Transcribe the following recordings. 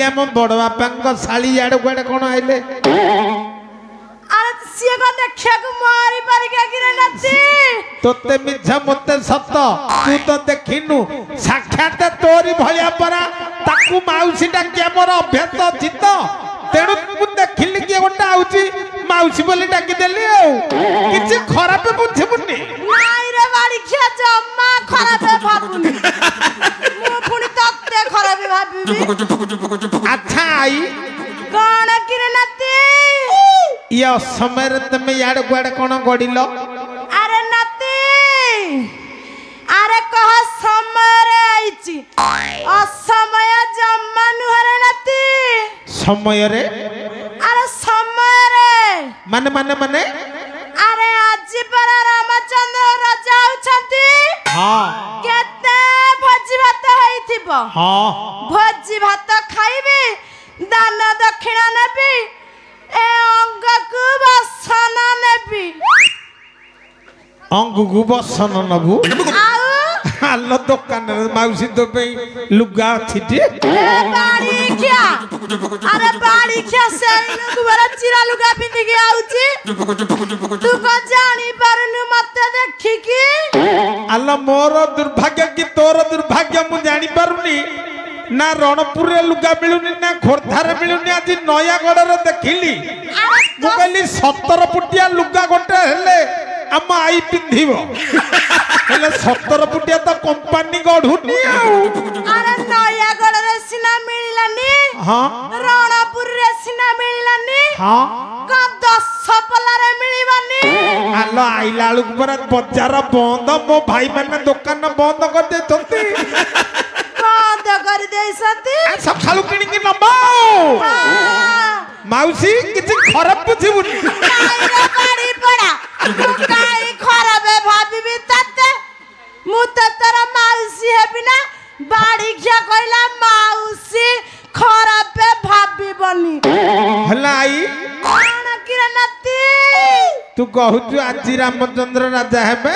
आम बड़ बापा शाली याड़ कुआड़े कौन आइले अरे सिए को देखिया को मारी पार के गिरे नती तोते मिछा मते सत तू तो देखिनु साक्षात तोरी भलिया परा ताकू माउसी डाकिया मोर अभ्यास अछि तो तेणु मु देखिली कि गोटा आउची माउसी बोली डाकी देली आ किछि खराब बुझिबुनी नाई रे बाड़ी खिया जम्मा खराब भाबुनी मु पुनी तत्ते खराब भाबिबी अच्छा आई कौन किरे नती ये समय तुम याड़ गुआड़े कौन गड़िल अरे नती अरे कह समय रे आइची असमय जम्मा नुहरे नती समय रे अरे समय रे माने माने माने अरे आज पर रामचंद्र राजा उछंती हां केते भोजी भात होइथिबो हां भोजी भात खाइबे दान दक्षिणा नेबी ए अंग को बसन नेबी अंग को बसन नबु आउ हालो दुकान रे माउसी तो पे लुगा छिटी बाड़ी क्या अरे बाड़ी क्या सेन गुबरा चिरा लुगा पिंदी के आउची तू को जानी परनु मते देखि की अल्ला मोर दुर्भाग्य की तोर दुर्भाग्य मु जानी पारुनी ना रणपुर रे लुगा मिलुनी ना खोरधा रे मिलुनी आज नयागढ़ रे देखिली मु कहली 17 फुटिया लुगा गोटे हेले हम आई पिंधिबो हेले 17 फुटिया तो कंपनी गढुनी अरे नयागढ़ रे सिना मिललानी हां रणपुर रे सिना मिललानी हां का 10 पला रे मिलिबानी आलो आइला लुक पर बाजार बंद मो भाई माने दुकान बंद कर दे तोती बंद कर दे सती सब खालू किनी की नबो माउसी किछि खराब बुझिबुनी काईरा बाड़ी पड़ा काई खराब भाबिबी तते मु त तोरा माउसी हेबी ना बाड़ी क्या कहला माउसी खराब भाबिबनी हला आई कोन किरे नती तू कहू आज रामचंद्र राजा हेबे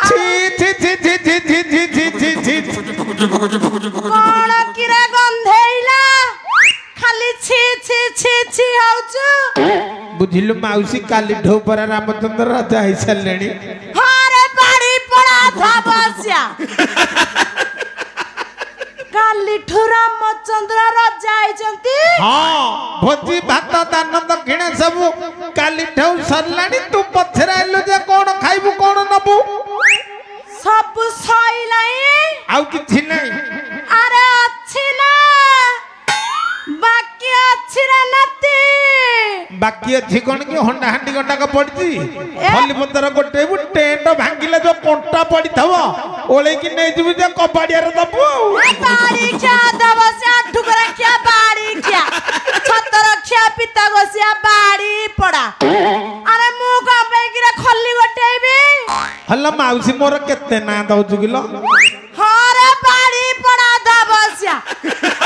छी छी छी छी छी छी छी छी छी छी कोन किरे गंधेइला खाली छी छी छी छी आउचु बुझिलु माउसी काली ढो पर रामचंद्र राजा है चलेनी हारे बाड़ी पड़ा था बसिया काली ठुरा रामचंद्र राजा आइचंती हां भोजी भात दान दक्षिणा सब काली ढो सरलानी तू पछरा आइलो जे कोन खाइबू कोन नबू सब सइलाई आउ किछि नै अरे अच्छी ना बाकी अच्छी रे नती बाकी अछि कोन की होंडा हांडी गंडा का पड़ची हली पतर गोटे टेंट भांगिले जो कोंटा पड़ी थबो ओले की नै जिबु जे कबाड़िया रे दबु बाड़ी क्या दबसे आठु करे क्या बाड़ी क्या छतर क्या पिता गोसिया बाड़ी पड़ा अरे मु का बेगिरे खल्ली गोटेबी हल्ला माउसी मोर केते ना दउजु किलो हारे बाड़ी पड़ा दबसिया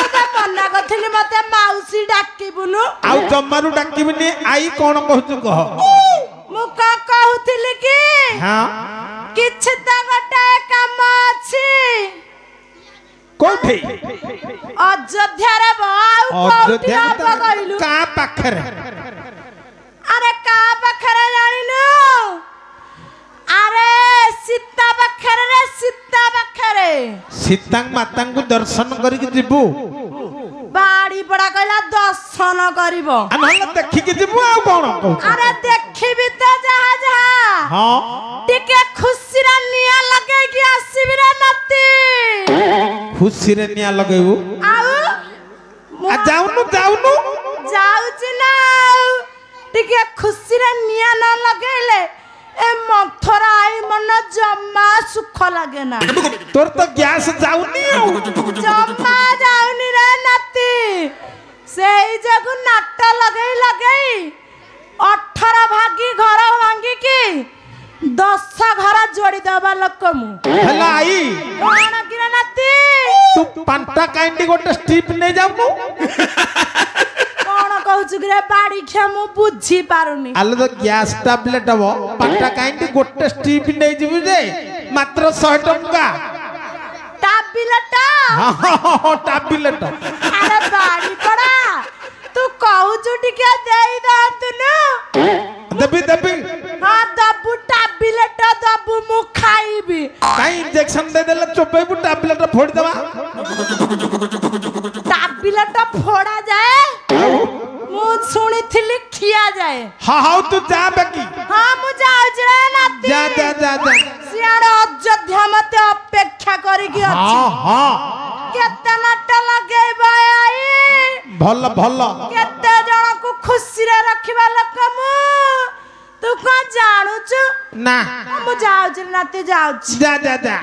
ओते मन्ना कथिली मते माउसी डाकिबुनु आउ जम्मारू डाकिबिनी आई कोन कहू कह मु का कहउथिली की हां किछ त गोटे काम अछि कोठी अयोध्या रे बाऊ कोठी आप कइलु का पाखरे अरे का पाखरे जानिनु अरे सीता पाखरे रे सीता पाखरे सीता माता को दर्शन करिक जिबू बाड़ी पड़ा कहला दर्शन करिवो अनहला देखि के जिबू आ कोन कहू अरे देखिबी त जहा जहा हां टिके खुशी रा निया लगे कि आसीबी रे नती खुशी रे निया लगेबू आउ आ जाउनु जाउनु जाउची ना टिके खुशी रे निया न लगेले ए मथरा आई मन जम्मा सुख लागे ना तोर तो गैस जाउनी जम्मा जाउनी रे नाती सेई जगु नाट लगई लगई 18 भागी घर भांगी की 10 घर जोड़ी दबा लोक मु हला आई कोन किरे नाती तू पांटा काइंडी गोटे स्टिप नै जाउनु कोन कहू रे बाड़ी खे मु बुझी पारुनी आलो तो गैस टैबलेट हबो पांटा काइंडी गोटे स्टिप नै जिबु जे मात्र 100 टका टाबिलटा टाबिलेट अरे बाड़ी पड़ा तू कहू टिके देई दतुनु देबी देबी हां दबु टाबिलट दबु मु खाइबी काई इंजेक्शन दे देला चोपेबू टाबिलेट फोड़ देबा टाबिलट फोड़ा जाए मु सुनी थिली खिया जाए हां हां तू जा बाकी हां मु जाऊ जे नाती जा जा जा जा सियार अयोध्या मते अपेक्षा करी की अछि हां हां केते नट लगे आई भल भल केते जण को खुशी रे रखिबा लोक मु तू को जानू छु ना मु जाऊ जे नाती जाऊ जा जा जा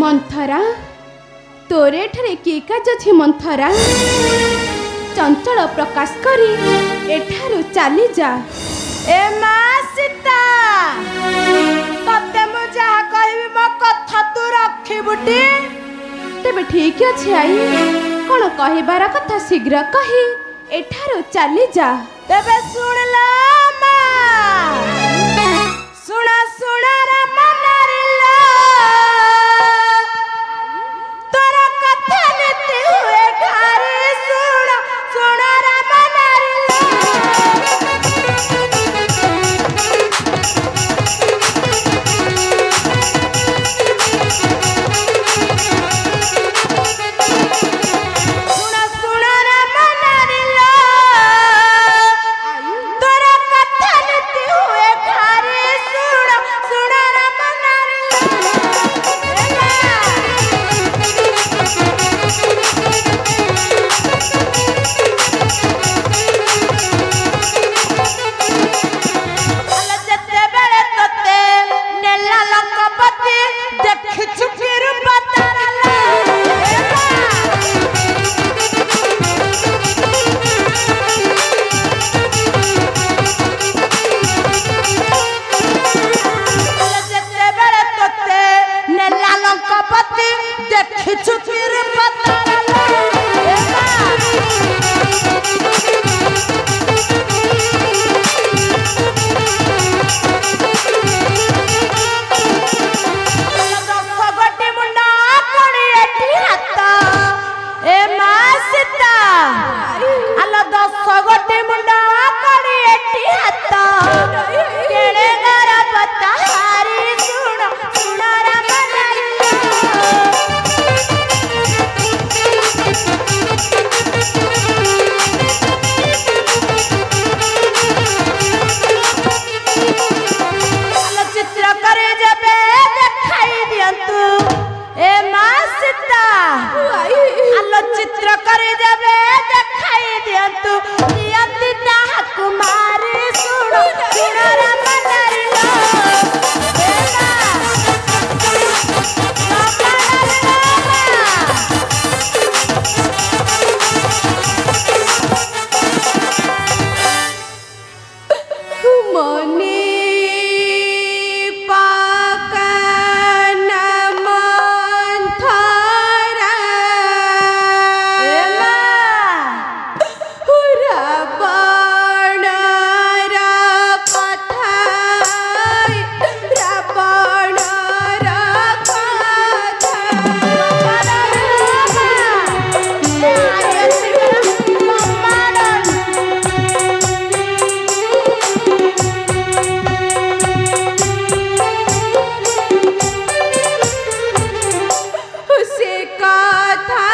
मंथरा तोरे ठरे के काज अछि मंथरा चंचल प्रकाश करी एठारु चली जा ए मा सीता तते मु जा कहबी मो कथा तू रखिबुटी तेबे ठीक अछि आई कोन कहिबार कथा शीघ्र कही एठारु चली जा तेबे सुन ला मा सुना सुना रे मनारिला तोरा कथा नीति हुए घरे सुना सुना रे मनारिला सुना सुना रे मनारिला तोरा जबे देखाई दियंतु ए मां सीता आलो चित्र करे जबे देखाई दियंतु दियंती ताहा कुमारी सुनो सुनो राम नारी लो ए मने पाकन मंथरा रावण कथा रावण से कथा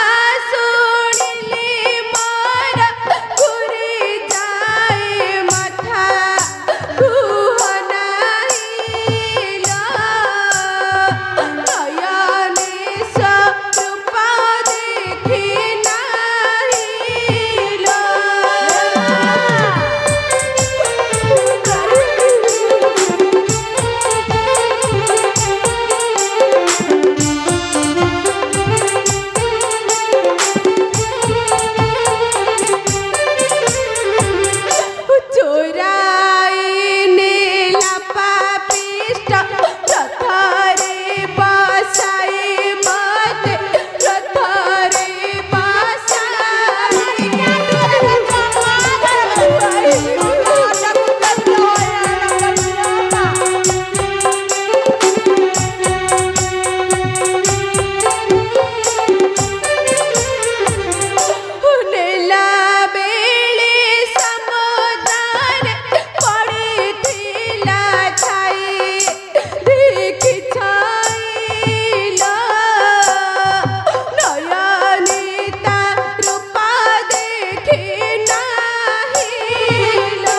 सुनिली मोर घुरी जाए माथा कुहनाइला नयने स्वरूप देखि नाहिला चोराइने लापा पिष्ट रथरे बसाई मते रथरे बसाई नेला बेले समुद्र पड़िथिला छाई देखि छाइला नयनिता रूप देखि नाहिला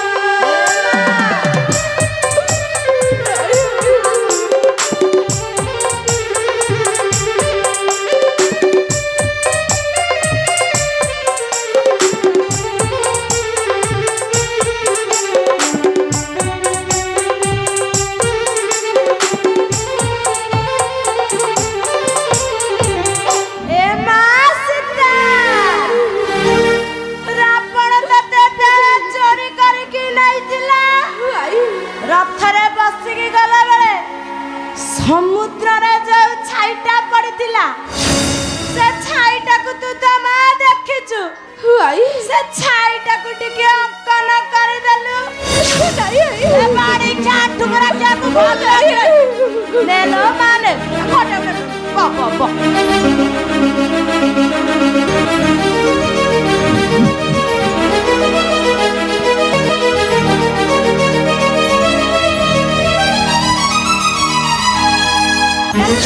ए मां सीता रावण तते बेले चोरी करके नाइतिला रथरे बसिकी गला बेले समुद्र रे जो छाईटा पड़ितिला से छाईटा को तू तो मां देखिछु से छाईटा को टिके अंकन कर देलु ए बाड़ी क्या ठुकरा क्या को भोग ले लो माने कोटे बो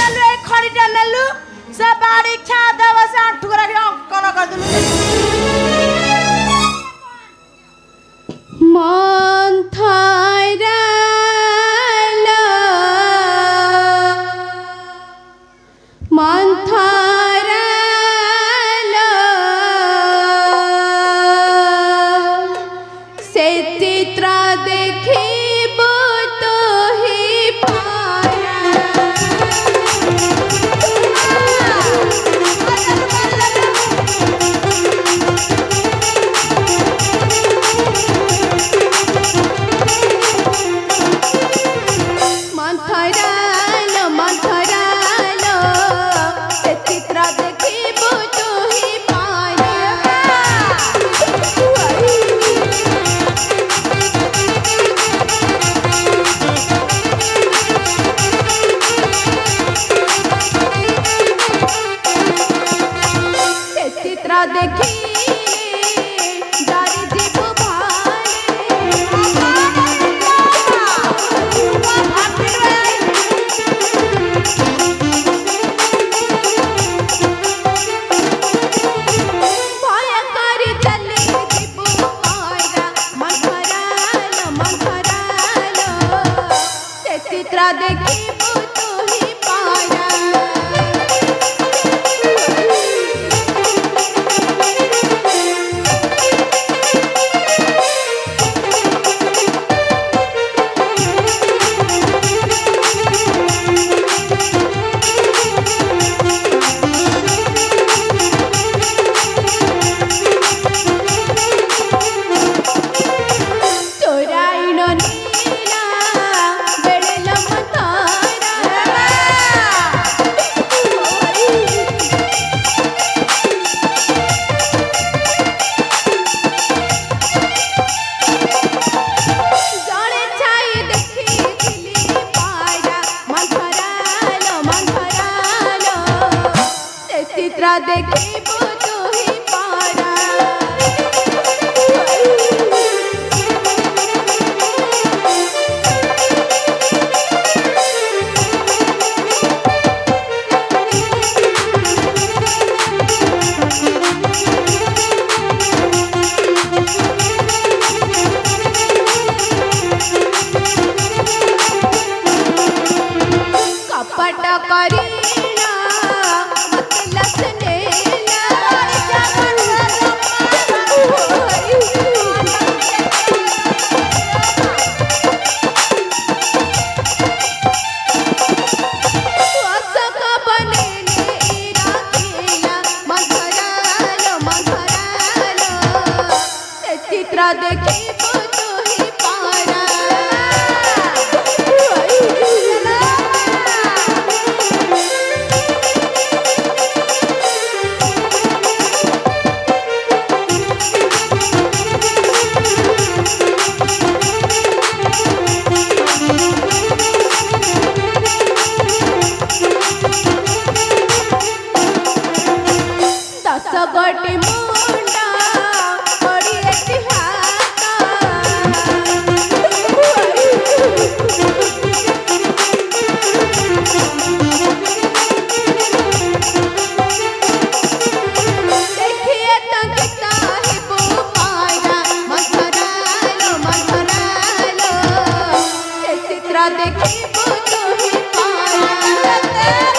नेलु ए खड़ीटा नेलु से बाड़ी छा देव से ठुकरा के अंकन कर देलु मंथरा मंथरा से चित्र देखिबो तो ही पारा चित्रा देखी चित्रा देखिबो तू ही पारा कपट करीना मतलब सुनेला अशोक बनेले राखेला मधुरालो मधुरालो से चित्र देखिबो तू ही पारा दस गोटी मुंडा बड़ी इतिहास देखिए तो कितना ही बुपारा मधुरालो मधुरालो से चित्रा देखिबो तू ही पारा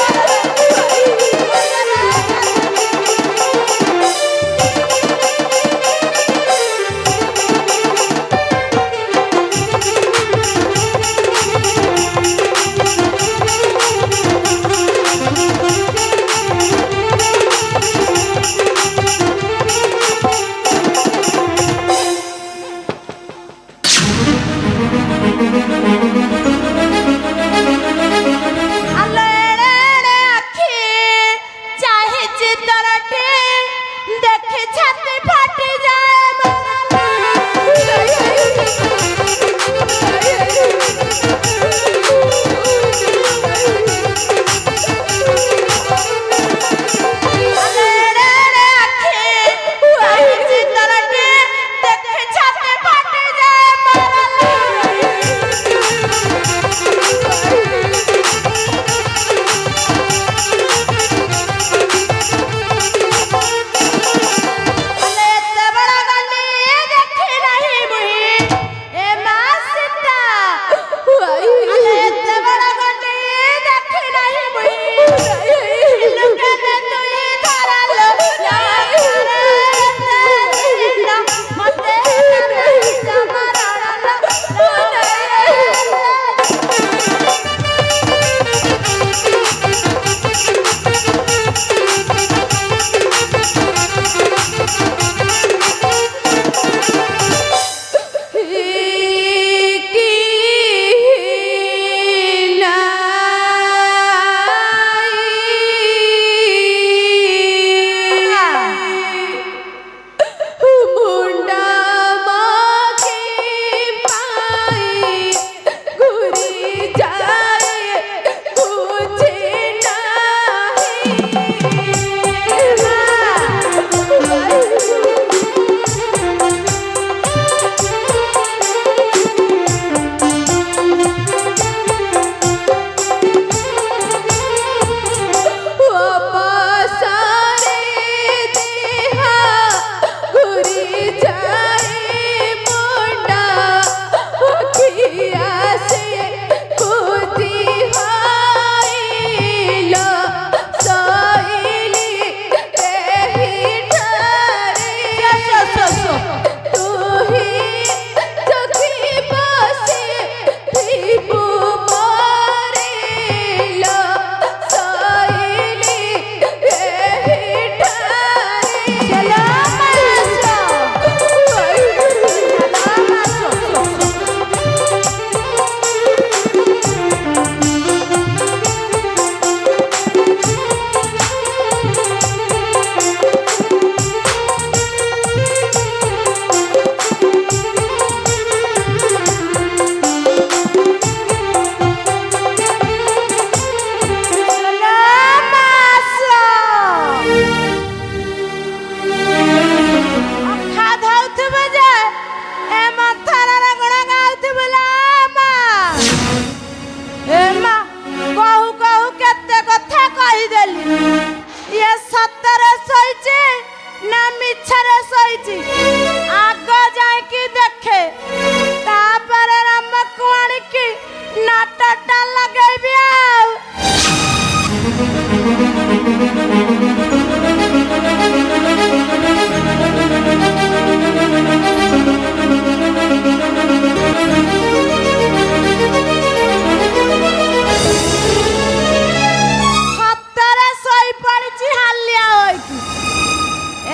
ହାତରେ ଶୋଇ ପଡ଼ିଛି ହାଲିଆ ହୋଇକି।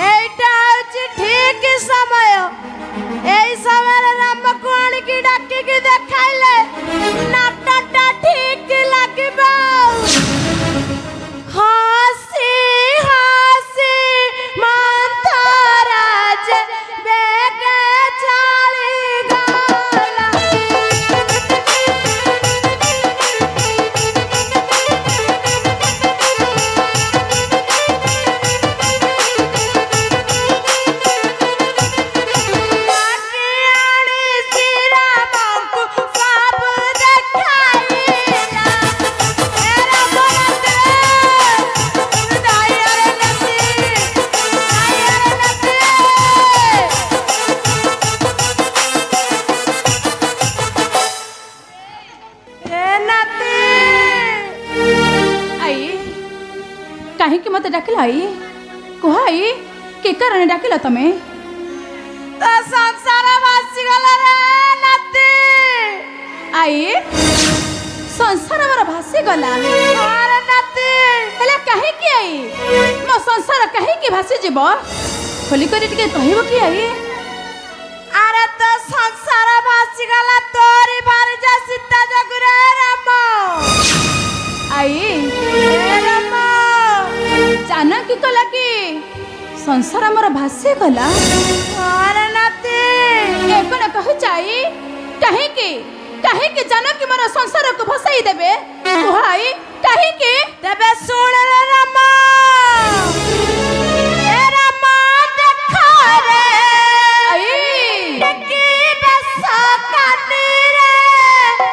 ଏଇଟା ହଉଛି ଠିକ ସମୟ। ଏଇ ସମୟରେ ରାମକୁ ଆଣିକି ଡାକିକି ଦେଖାଇଲେ ନାଟଟା ଠିକ ଲାଗିବ। ହସି ହସି ମନ୍ଥରା ଯେ ବେଗେ ଚାଲିଗଲା। କାହିଁକି ମତେ ଡାକିଲ ଆଇ? କୁହ ଆଇ, କି କାରଣ ଡାକିଲ ତମେ? ତ ସଂସାର ଭାସିଗଲା ରେ ନାତି। ଆଇ, ସଂସାର ମୋର ଭାସିଗଲା? ଆରେ ନାତି, ହେଲେ କାହିଁକି ଆଇ? ମୋ ସଂସାର କାହିଁକି ଭାସିଯିବ? ଖୋଲିକରି ଟିକେ କହିବ କି ଆଇ? ଆରେ ତ ସଂସାର ଭାସିଗଲା ତୋରି ଭାରିଜା ସୀତା ଯୋଗୁରେ ରାମ। ଆଇ, ରାମ ଜାନ କି କଲା କି ସଂସାର ମୋର ଭାସିଗଲା? ଆରେ ନାତି, ଏ କଣ କହୁଛ ଆଇ? କାହିଁକି କାହିଁକି ଜାନ କି ମୋର ସଂସାରକୁ ଭସାଇ ଦେବେ? କୁହ ଆଇ, କାହିଁକି? ତେବେ ଶୁଣ ରେ ରାମ। ଏ ରାମ ଦେଖ ରେ ଆଇ, କି ବେଶ କାନିରେ।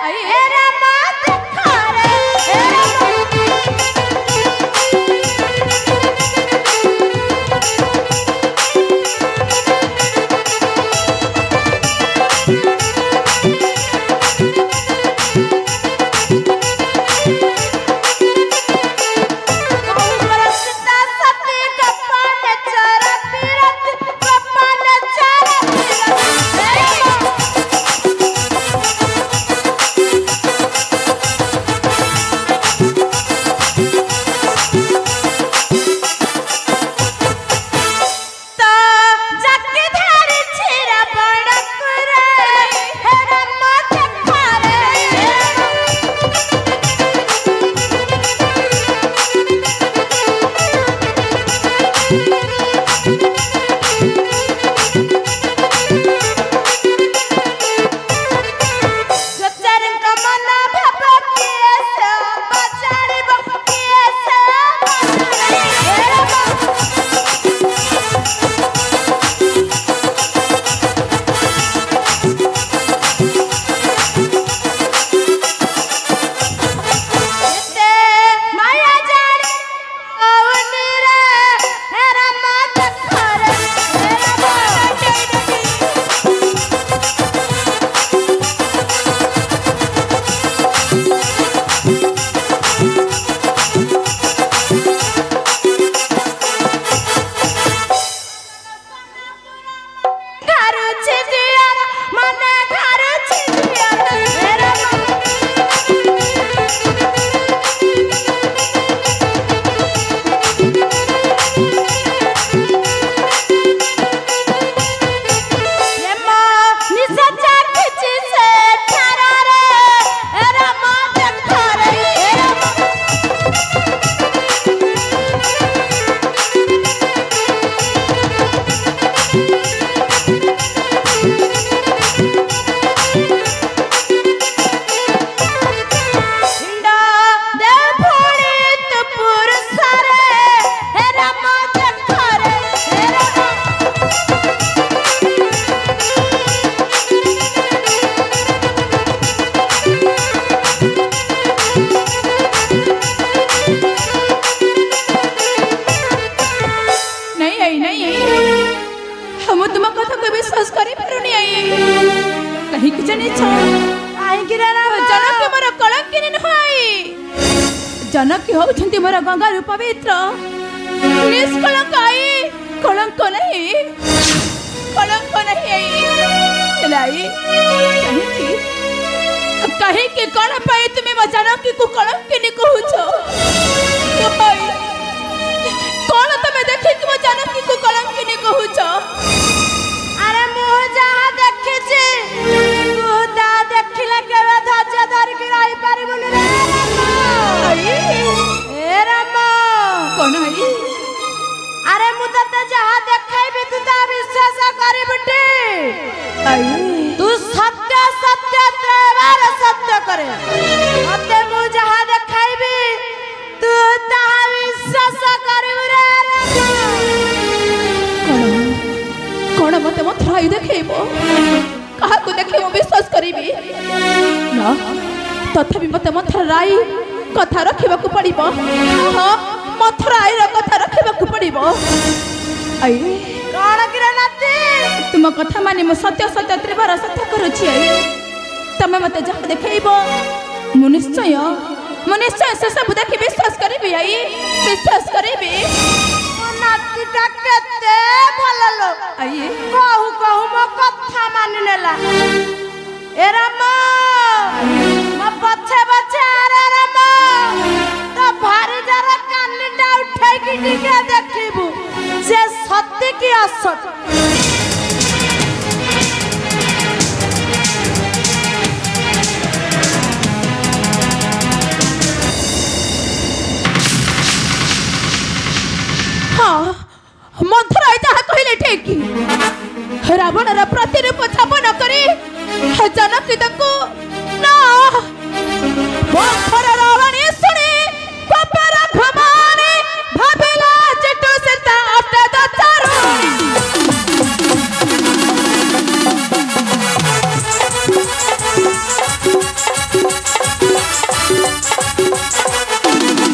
ଆଇ, ଏ ରାମ ଦେଖ ରେ, ଏ ରାମ। जानकी होउछंती मोर गंगा रूप पवित्र निष्कलंक आई कलंक नहीं लाई कहीं के कौन पाई तुम्हें मो जानकी को कलंकिनी कहूछ कौन तुम्हें देखे कि मो जानकी को कलंकिनी कहूछ अरे मुह जहाँ देखी तू ता देखिले केवे धज्जा धर के रही पारिबुनी रे ए रामा कौन है अरे मु तते जहाँ देखाइबी तू ता विश्वास करिबटी तू सत्य सत्य त्रेवार सत्य करे मते मु जहाँ देखाइबी तू ता विश्वास करिब रे कौन मत मथुराई देखेबो कहा को देखे मो विश्वास करिबी ना तथापि मत मथुराई कथा रखिबा को पड़िबो हां मथुराई र कथा रखिबा को पड़िबो आई कौन किरे नाती तुम कथा माने मो सत्य सत्य त्रिवार सत्य करूछि आई तमे मते जहा देखेबो मु निश्चय से सब देखि विश्वास करिबी आई विश्वास करिबी नाती केते भल लो आइए कहू मो कथा मानि नेला ए रामा म पछे अरे रामा तो भारी जरा कानिटा उठाई की टिके देखिबू से सत्य की असत मथुराई जहाँ कहले ठीक रावण प्रतिरूप स्थापन करी जानकी ताको ना बखर रावणी सुनी पपर घमाने भाबिला चिट्टू सेता अष्ट दचारो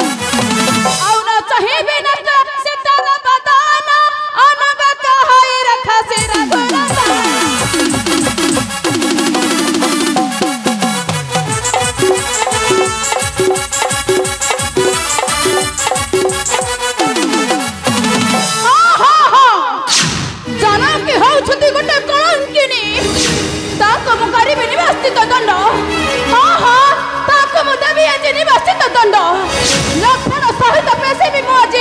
औना चाहे बिना सेता बदाना अनग कहाई रखा से रघुनाथा जानकी होउछंती गोटे कलंकिनी ताको मु करिबे निवासित दंड हां ताको मु देबी आज निवासित दंड लक्षण सहित पेशेबी मु आज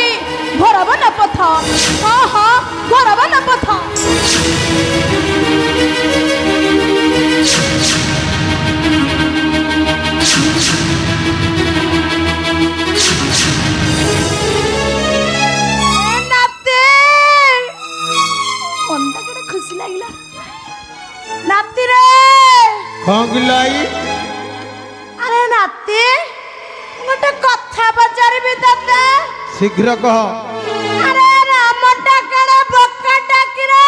भरवन पथ हां भरवन पथ खुशी लगिला नाती रे कौन गिलाई अरे नाती गोटे कथा पचारिबी तते शीघ्र कह अरे रामटा कड़े बक्का टाकी रे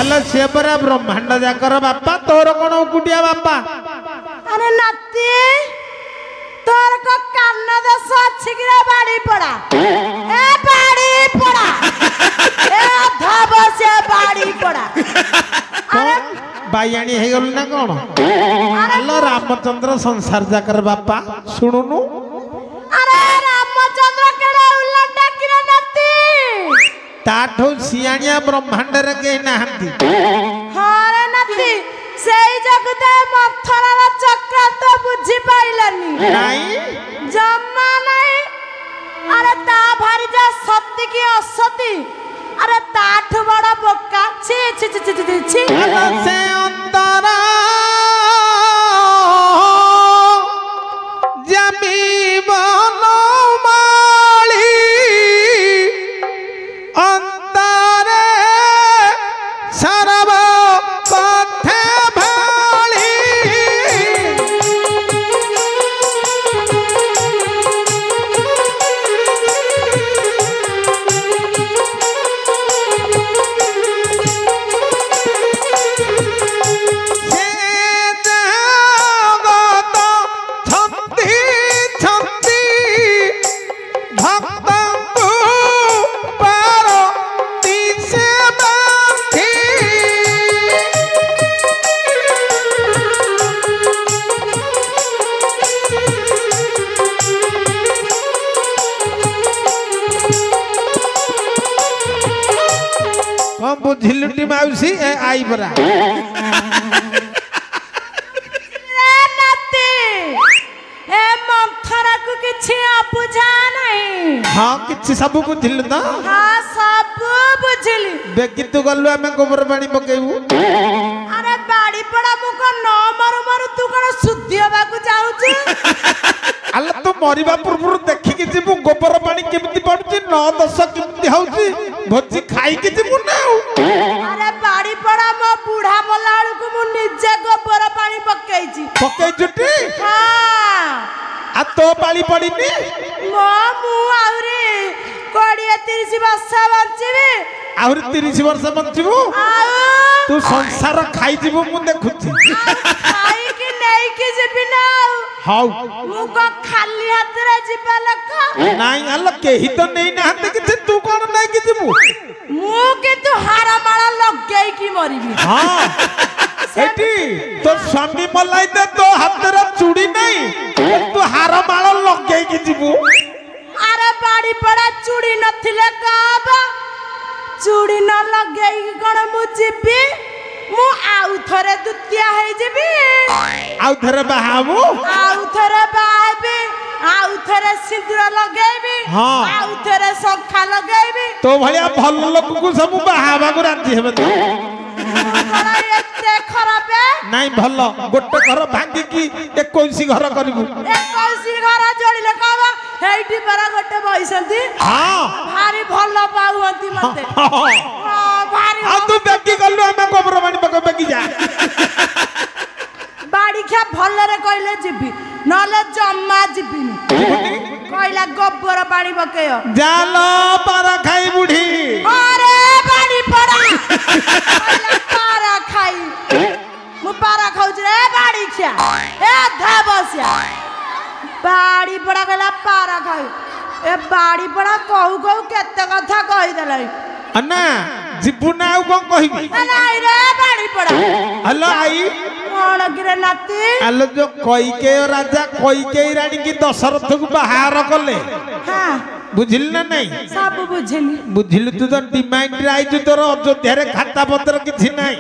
आलो से परा ब्रह्मांड जाकर बापा तोर कौन उकुटिया बापा अरे नाती तोर को कान दस अछि कि रे बाड़ी पड़ा ए बाड़ी पड़ा ए धब से बाड़ी पड़ा अरे बायाणी हे गल ना कौन आलो रामचंद्र संसार जाकर बापा सुनुनु अरे रामचंद्र केड़े उल्लंडा कि रे नाती ताठो सियाणिया ब्रह्मांड रे के नाहंती हां रे नाती सेई जगते मथुरार चक्रांत बुझी पाइलानी नहीं जम्मा नहीं अरे ता भारी जा सत्य की असती अरे ताठ बड़ा बोका छी छी छी छी छी आलो से अंतरा जमी बनो माली अंतरे सरब पथे भाली से ବୁଝିଲୁଟି ମାଉସୀ ଏ ଆଇ ପରା ଏ ମନ୍ଥରାକୁ କିଛି ଅବୁଝା ନାହିଁ। ହଁ କିଛି ସବୁ ବୁଝିଲୁ ତ? ହଁ ସବୁ ବୁଝିଲି। ବେଗି ତୁ ଗଲୁ ଆମେ ଗୋବର ପାଣି ପକେଇବୁ। ଆରେ ବାଡି ପଡା ମୁଁ କଣ ନ ମରୁ ମରୁ ତୁ କଣ ଶୁଦ୍ଧି ହବାକୁ ଯାଉଛୁ? ଆଲ ତୁ ମରିବା ପୂର୍ବରୁ ଦେଖିକି ଯିବୁ ଗୋବର ପାଣି କେମିତି ପଡୁଛି 9-10 କେମିତି ହଉଛି ଭୋଜି ଖାଇକି ଯିବୁ ନା ଆଉ। ଆରେ ବାଡି ପଡା ମୋ ବୁଢା ମଲା ବେଳକୁ ମୁଁ ନିଜେ ଗୋବର ପାଣି ପକେଇଛି। ପକେଇଛୁଟି? ହଁ। ଆଉ ତୋ ପାଳି ପଡିନି? ମୁଁ ଆହୁରି 20-30 ବର୍ଷ ବଞ୍ଚିବି। ଆହୁରି 30 ବର୍ଷ ବଞ୍ଚିବୁ? ଆଉ ତୁ ସଂସାର ଖାଇଯିବୁ ମୁଁ ଦେଖୁଛି। ଖାଇକି ନେଇକି ଯିବି ନା ଆଉ। ହଉ ମୁଁ କଣ ଖାଲି ହାତରେ ଯିବା ଲୋକ? ନାଇଁ ଆଲ କେହି ତ ନେଇ ନାହାନ୍ତି କିଛି ତୁ କଣ ନେଇକି ଯିବୁ? ମୁଁ କିନ୍ତୁ ହାରମାଳ ଲଗେଇକି ମରିବି। ହଁ ଏଠି ତୋ ସ୍ୱାମୀ ମଲାଇତେ ତୋ ହାତରେ ଚୁଡ଼ି ନାହିଁ ତୁ ହାରମାଳ ଲଗେଇକି ଯିବୁ। ଆରେ ବାଡି ପଡା ଚୁଡ଼ି ନଥିଲେ କାବା ଚୁଡ଼ି ନ ଲଗେଇକି କଣ ମୁଁ ଯିବି? ମୁଁ ଆଉ ଥରେ ଦ୍ୱିତୀୟା ହେଇଯିବି। ଆଉ ଥରେ ବାହାବୁ? ଆଉ ଥରେ ବାହାବି। ଆଉ ଥରେ ସିନ୍ଦୁର ଲଗେଇବି। ହଁ। ଆଉ ଥରେ ଶଙ୍ଖା ଲଗେଇବି। ତୋ ଭଳିଆ ଭଲ ଲୋକକୁ ସବୁ ବାହାବାକୁ ରାଜି ହେବେ ତ? କଣ ଏତେ ଖରାପ? ନାଇଁ ଭଲ ଗୋଟେ ଘର ଭାଙ୍ଗିକି 21 ଘର କରିବୁ। 21 ଘର ଯୋଡ଼ିଲେ କଣ ହେଇଠି ପରା ଗୋଟେ ବଇସନ୍ତି। ହଁ ଭାରି ଭଲ ପାଉନ୍ତି ମତେ। ଭାରି ଆଉ ତୁ ବେଗି ଗଲୁ ଆମେ ଗୋବର ପାଣି ପକେଇ ବେଗି ଯା। ବାଡ଼ିଖିଆ ଭଲରେ କହିଲେ ଯିବି ନହେଲେ ଜମା ଯିବିନି। କହିଲା ଗୋବର ପାଣି ପକେଇବ ଜାଲ ପାରା ଖାଇ ବୁଢୀ। ଆରେ ବାଡ଼ି ପଡା କହିଲା ପାରା ଖାଇ। ମୁଁ ପାରା ଖାଉଛି ରେ ବାଡ଼ିଖିଆ ଏ ଧା ବସିଆ। ବାଡ଼ି ପଡା କହିଲା ପାରା ଖାଇ। ଏ ବାଡ଼ି ପଡା କହୁ କହୁ କେତେ କଥା କହିଦେଲାଣି। ନା ଯିବୁ ନା ଆଉ କଣ କହିବି? ନାଇଁ ରେ ବାଡ଼ି ପଡା। ହ୍ୟାଲୋ ଆଇ କଣ କିରେ ନାତି? ଆଲୋ ଯୋଉ କଇକେୟ ରାଜା କଇକେଇ ରାଣୀ କି ଦଶରଥକୁ ବାହାର କଲେ ହଁ ବୁଝିଲୁ ନା ନାଇଁ? ସବୁ ବୁଝିଲି। ବୁଝିଲୁ ତୁ ତ ଡିମାଣ୍ଡରେ ଆଇଛୁ ତୋର ଅଯୋଧ୍ୟାରେ ଖାତା ପତ୍ର କିଛି ନାହିଁ।